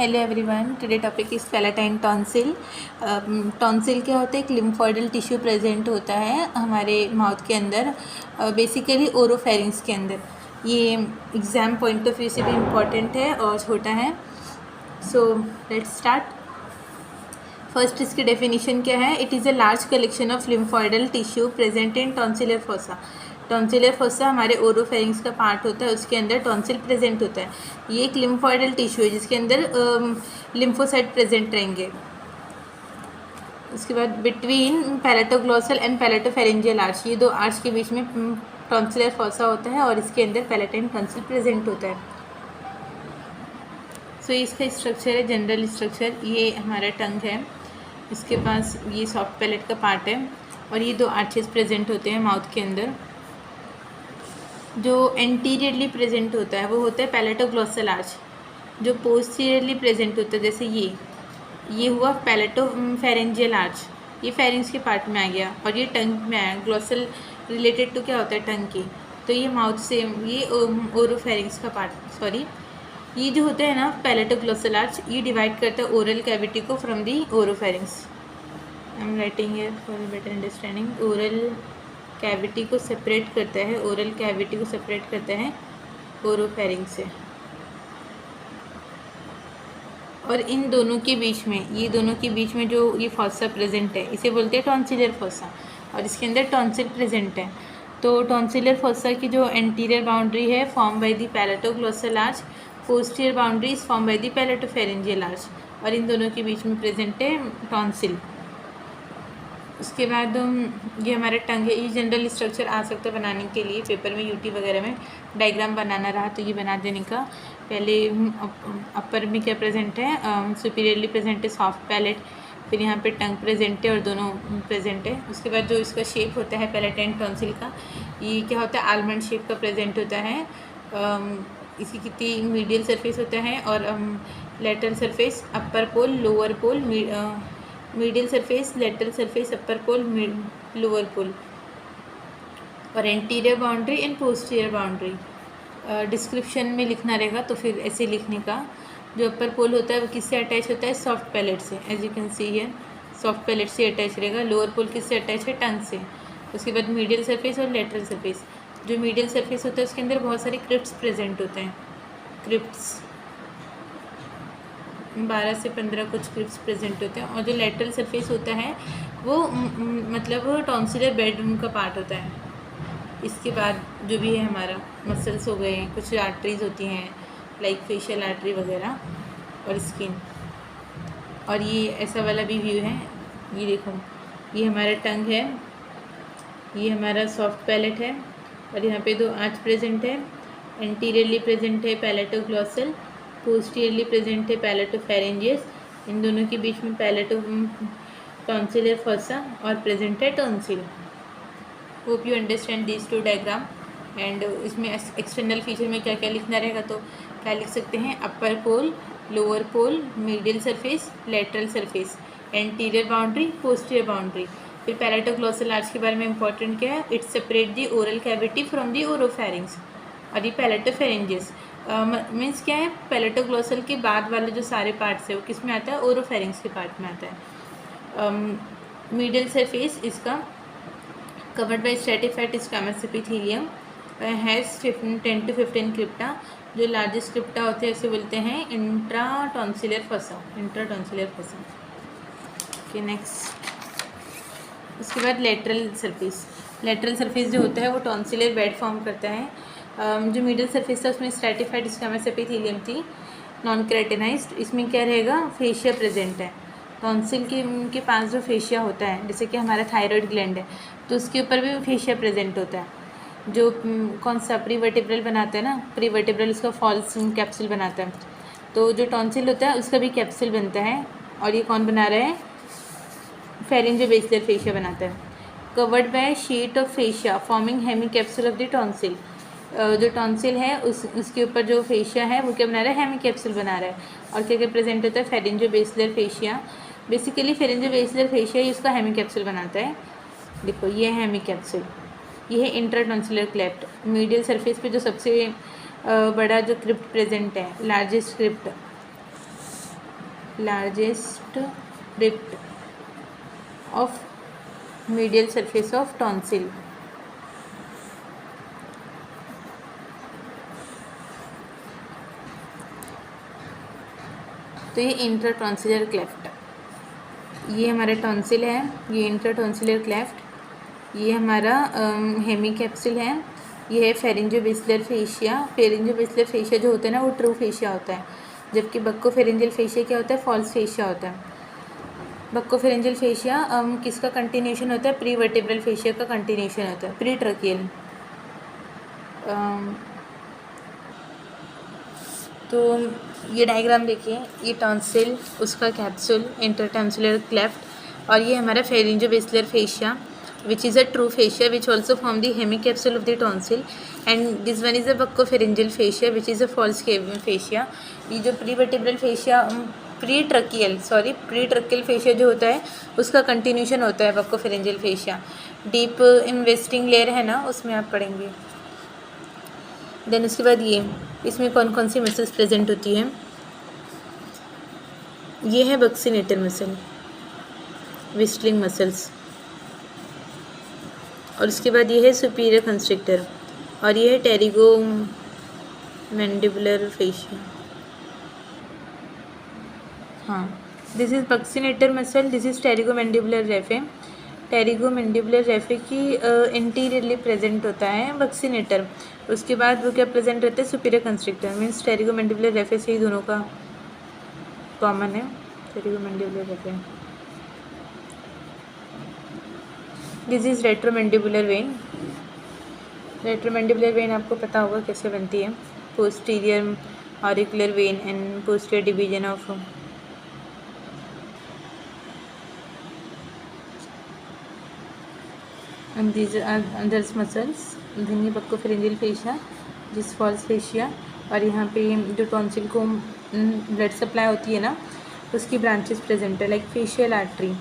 Hello everyone, today topic is palatine tonsil. Tonsil क्या होता है? एक लिम्फोइडल टिश्यू प्रेजेंट होता है हमारे माउथ के अंदर, बेसिकली ओरोफेरिंग्स के अंदर। ये एग्ज़ाम पॉइंट ऑफ व्यू से भी इम्पॉर्टेंट है और छोटा है। So let's start. फर्स्ट इसकी डेफिनेशन क्या है? It is a large collection of lymphoidal tissue present in tonsillar fossa. Tonsillar fossa हमारे ओरोफेरिंग्स का पार्ट होता है, उसके अंदर टॉन्सिल प्रेजेंट होता है। ये एक लिम्फोइडल टिश्यू है जिसके अंदर लिम्फोसाइट प्रेजेंट रहेंगे। उसके बाद बिटवीन पैलेटोग्लॉसल एंड पैलेटोफेरेंजियल आर्च, ये दो आर्च के बीच में टॉन्सिलर फोसा होता है और इसके अंदर पैलेटाइन टॉन्सिल प्रेजेंट होता है। सो इसका स्ट्रक्चर है, जनरल स्ट्रक्चर। ये हमारा टंग है, इसके पास ये सॉफ्ट पैलेट का पार्ट है और ये दो आर्चेस प्रेजेंट होते हैं माउथ के अंदर। जो एंटीरियरली प्रेजेंट होता है वो होता है पैलेटोग्लॉसल आर्च। जो पोस्टीरियरली प्रेजेंट होता है, जैसे ये हुआ पैलेटोफेरेंजियल आर्च, ये फेरिंग्स के पार्ट में आ गया और ये टंग में आया। ग्लॉसल रिलेटेड टू क्या होता है? टंग की। तो ये माउथ से ये ओरोफेरिंग्स का पार्ट, सॉरी, ये जो होता है ना पैलेटोग्लॉसल आर्च, ये डिवाइड करता है ओरल कैविटी को from the oropharynx. I am writing here for better understanding. Oral cavity को सेपरेट करता है, ओरल कैविटी को सेपरेट करता है ओरोफेरिंग से। और इन दोनों के बीच में, ये दोनों के बीच में जो ये फोसा प्रेजेंट है, इसे बोलते हैं टॉन्सिलर फोसा, और इसके अंदर टॉन्सिल प्रेजेंट है। तो टॉन्सिलर फोसा की जो एंटीरियर बाउंड्री है form by the palatoglossal arch, posterior boundary is form by the palatopharyngeal arch, और इन दोनों के बीच में प्रेजेंट है टॉन्सिल। उसके बाद ये हमारा टंग है। ये जनरल स्ट्रक्चर आ सकता है बनाने के लिए, पेपर में यूटी वगैरह में डायग्राम बनाना रहा तो ये बना देने का। पहले अपर में क्या प्रेजेंट है? सुपीरियरली प्रेजेंट है सॉफ्ट पैलेट, फिर यहाँ पे टंग प्रेजेंट है और दोनों प्रेजेंट है। उसके बाद जो इसका शेप होता है पैलेटाइन टॉन्सिल का, ये क्या होता है? आलमंड शेप का प्रेजेंट होता है। इसकी कितनी मीडियल सरफेस होता है और lateral surface, upper pole, lower pole, medial surface, lateral surface, upper pole, lower pole, और anterior boundary and posterior boundary. Description में लिखना रहेगा तो फिर ऐसे लिखने का। जो अपर पोल होता है वो किससे अटैच होता है? सॉफ्ट पैलेट से, as you can see here, soft palate से अटैच रहेगा। लोअर पोल किससे अटैच है? टंग से। उसके बाद मीडियल सरफेस और लेटरल सरफेस। जो मीडियल सरफेस होता है उसके अंदर बहुत सारे क्रिप्ट्स प्रेजेंट होते हैं, क्रिप्ट्स 12 से 15 कुछ क्रिप्स प्रेजेंट होते हैं। और जो लेटरल सरफेस होता है वो मतलब टॉन्सिलर बेडरूम का पार्ट होता है। इसके बाद जो भी है हमारा मसल्स हो गए, कुछ आर्टरीज होती हैं लाइक फेशियल आर्टरी वगैरह, और स्किन। और ये ऐसा वाला भी व्यू है, ये देखो, ये हमारा टंग है, ये हमारा सॉफ्ट पैलेट है और यहाँ पे दो आर्च प्रेजेंट है। एंटीरियरली प्रेजेंट है पैलेटोग्लॉसल, पोस्टीरियरली प्रेजेंट है पैलेटोफेरेंजियस, इन दोनों के बीच में टॉन्सिलर फोसा और प्रेजेंट है tonsil. Hope you understand these two diagram. And इसमें एक्सटर्नल फीचर में क्या क्या लिखना रहेगा तो क्या लिख सकते हैं? Upper pole, lower pole, medial surface, lateral surface, anterior boundary, posterior boundary. फिर पैलेटोग्लॉसल आर्च के बारे में इंपॉर्टेंट क्या है? It separate the oral cavity from the oropharynx. और ये पैलेटोफेरेंजियस मीन्स क्या है? पैलेटोग्लॉसल के बाद वाले जो सारे पार्ट्स है वो किस में आता है? ओरोफेरिंग्स के पार्ट में आता है। मीडियल सरफेस इसका covered by stratified squamous epithelium, has 10 to 15 क्रिप्टा। जो लार्जेस्ट क्रिप्टा होते हैं उसे बोलते हैं इंट्राटॉन्सिलर फोसा, इंट्राटॉन्सिलर फोसा। Okay, next. उसके बाद लेटरल सरफेस। लेटरल सरफेस जो होता है वो टॉन्सिलर बेड फॉर्म करता है। जो मिडिल सरफेस था उसमें स्ट्रेटिफाइड स्क्वैमस एपिथेलियम थी, नॉन केराटिनाइज्ड। इसमें क्या रहेगा? फेशिया प्रेजेंट है। टॉन्सिल के पास जो फेशिया होता है, जैसे कि हमारा थायराइड ग्लैंड है तो उसके ऊपर भी फेशिया प्रेजेंट होता है। जो कौन सा प्रीवर्टिब्रल बनाता है ना, प्रीवर्टिब्रल उसका फॉल्स कैप्सूल बनाता है। तो जो टॉन्सिल होता है उसका भी कैप्सूल बनता है, और ये कौन बना रहा है? फेरिंजियोबेसिलर फेशिया बनाता है। Covered by sheet of fascia forming hemi capsule of the tonsil. जो टॉन्सिल है उसके ऊपर जो फेशिया है वो क्या बना रहा है? हेमी कैप्सूल बना रहा है। और क्या क्या प्रेजेंट होता है? फेरिंजियोबेसिलर फेशिया। बेसिकली फेरिंजियोबेसिलर फेशिया ही उसका हेमी कैप्सूल बनाता है। देखो, ये है हेमी कैप्सूल, ये है इंट्राटॉन्सिलर क्लेफ्ट। मीडियल सरफेस पे जो सबसे बड़ा जो क्रिप्ट प्रेजेंट है, largest crypt, largest ripped of medial surface of tonsil. तो ये इंट्राटॉन्सिलर क्लेफ्ट, ये हमारा टॉन्सिल है, ये इंट्राटॉन्सिलर क्लेफ्ट, ये हमारा हेमीकैप्सूल है, ये है फेरिंजोबेसिलर फेशिया। फेरिंजोबेसिलर फेशिया जो होता है ना वो ट्रू फेशिया होता है, जबकि बक्कोफेरेंजियल फेशिया क्या होता है, फॉल्स फेशिया होता है। बक्कोफेरेंजियल फेशिया किसका कंटिन्यूशन होता है, प्री वर्टेब्रल फेशिया का कंटिन्यूशन होता है, प्री ट्रकियल। तो ये डायग्राम देखिए, ये टॉन्सिल, उसका कैप्सूल, इंटरटॉन्सिलर क्लेफ्ट, और ये हमारा फेरिंजोबेसिलर fascia which is a true fascia which also form the hemicapsule of the tonsil, and this one is a buccopharyngeal fascia which is a false fascia। ये जो prevertebral fascia pre tracheal fascia जो होता है उसका continuation होता है buccopharyngeal fascia. Deep investing layer है ना, उसमें आप पढ़ेंगे। देन उसके बाद ये, इसमें कौन कौन सी मसल्स प्रेजेंट होती हैं, ये है बक्सिनेटर मसल, विस्टलिंग मसल्स, और उसके बाद ये है सुपीरियर कंस्ट्रिक्टर, और ये है टेरिगो मैंडिबुलर फेशिया। हाँ, this is buccinator muscle, this is pterygomandibular raphe. Pterygomandibular raphe की इंटीरियरली प्रेजेंट होता है बक्सिनेटर, उसके बाद वो क्या प्रेजेंट रहता है, superior constrictor. Means pterygomandibular raphe से ही दोनों का कॉमन है, pterygomandibular raphe. This is retromandibular vein. Retromandibular vein आपको पता होगा कैसे बनती है, posterior auricular vein and posterior division of and these are other muscles, then ये बक्कोफेरेंजियल फेशिया, जिस फॉल्स फेशिया, और यहाँ पे जो टॉन्सिल को ब्लड सप्लाई होती है ना, उसकी ब्रांचेस प्रेजेंट है, लाइक फेशियल आर्टरी,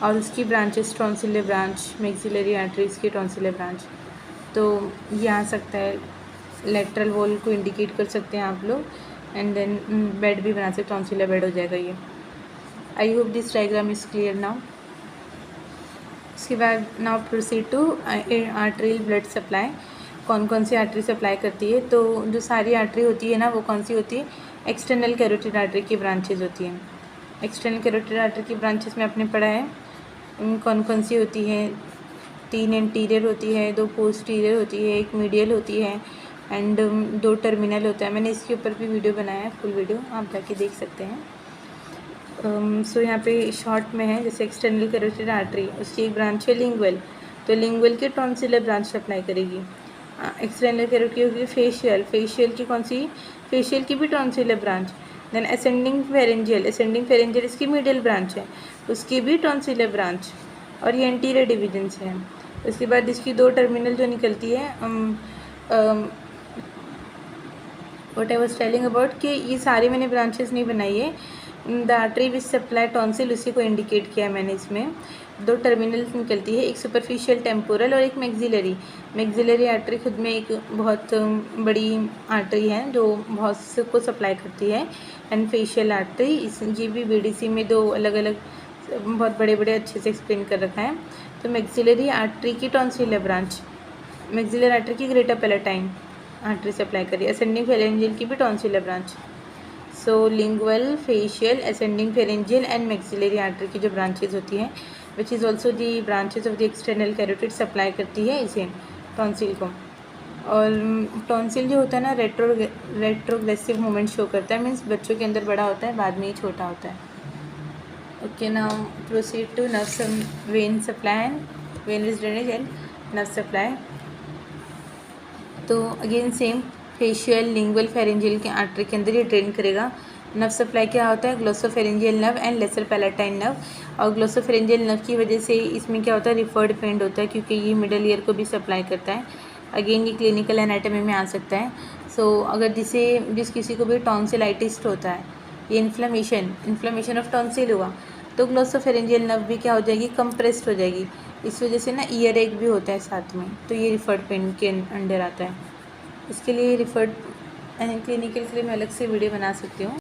और उसकी branches tonsillar branch, maxillary arteries की टॉन्सिलर ब्रांच। तो ये आ सकता है, लेटरल वॉल को इंडिकेट कर सकते हैं आप लोग, एंड देन बेड भी बना सकते, टॉन्सिलर बेड हो जाएगा ये। I hope this diagram is clear now. उसके बाद now proceed to arterial blood supply. कौन कौन सी आर्टरी सप्लाई करती है, तो जो सारी आर्टरी होती है ना वो कौन सी होती है, एक्सटर्नल कैरोटिड आर्टरी की ब्रांचेज होती हैं। एक्सटर्नल कैरोटिड आर्टरी की ब्रांचेस में आपने पढ़ा है कौन कौन सी होती हैं, 3 एंटीरियर होती है, 2 पोस्टीरियर होती है, 1 मीडियल होती है, एंड 2 टर्मिनल होता है। मैंने इसके ऊपर भी वीडियो बनाया है, फुल वीडियो आप जाके देख सकते हैं। सो यहाँ पे शॉर्ट में है, जैसे एक्सटर्नल कैरोटिड आर्टरी, उसकी एक ब्रांच है लिंगुअल, तो लिंगुअल की टॉन्सिलर ब्रांच सप्लाई करेगी। एक्सटर्नल कैरोटिड होगी फेशियल, फेशियल की कौन सी, फेशियल की भी tonsillar branch. Then ascending pharyngeal, ascending pharyngeal इसकी मिडिल ब्रांच है, उसकी भी टॉन्सिलर ब्रांच, और ये एंटीरियर डिविजन है। उसके बाद इसकी 2 टर्मिनल जो निकलती है, what I was telling about, कि ये सारी मैंने ब्रांचेस नहीं बनाई है, the artery which supply tonsil उसी को इंडिकेट किया मैंने। इसमें 2 टर्मिनल्स निकलती है, एक सुपरफिशियल टेम्पोरल और एक मैक्सिलरी। मैक्सिलरी आर्टरी खुद में एक बहुत बड़ी आर्टरी है जो बहुत को सप्लाई करती है, एंड फेशियल आर्टरी, इस ये भी बीडीसी में 2 अलग अलग बहुत बड़े बड़े अच्छे से एक्सप्लेन कर रखा है। तो मैक्सिलरी आर्टरी की टॉन्सिलर ब्रांच, मैक्सिलर आर्टरी की ग्रेटर पैलेटाइन आर्टरी सप्लाई करी, असेंडिंग फेरेंजियल की भी tonsillar branch. So lingual, facial, ascending pharyngeal and maxillary artery की जो ब्रांचेज होती हैं, which is also the branches of the external carotid, supply करती है इसे टॉन्सिल को। और टॉन्सिल जो होता है ना रेट्रोग्रेसिव मूवमेंट शो करता है, मीन्स बच्चों के अंदर बड़ा होता है, बाद में ही छोटा होता है। Okay, now proceed to nerve vein supply and venous drainage and nerve supply. तो again same, facial, lingual, pharyngeal के आर्टरी के अंदर ये ड्रेन करेगा। नर्व सप्लाई क्या होता है, glossopharyngeal nerve and lesser palatine nerve, और ग्लोसोफेरेंजियल नर्व की वजह से इसमें क्या होता है, रिफर्ड पेंड होता है, क्योंकि ये मिडल ईयर को भी सप्लाई करता है। अगेन ये क्लिनिकल एनाटॉमी में आ सकता है। सो अगर जिस किसी को भी टॉन्सिलाइटिस होता है, ये इन्फ्लेमेशन ऑफ टॉन्सिल हुआ, तो ग्लोसोफेरेंजियल नर्व भी क्या हो जाएगी, कंप्रेस्ड हो जाएगी। इस वजह से ना ईयर एक भी होता है साथ में, तो ये रिफर्ड पेन के अंडर आता है। इसके लिए रिफर्ड क्लिनिकल के लिए मैं अलग से वीडियो बना सकती हूँ,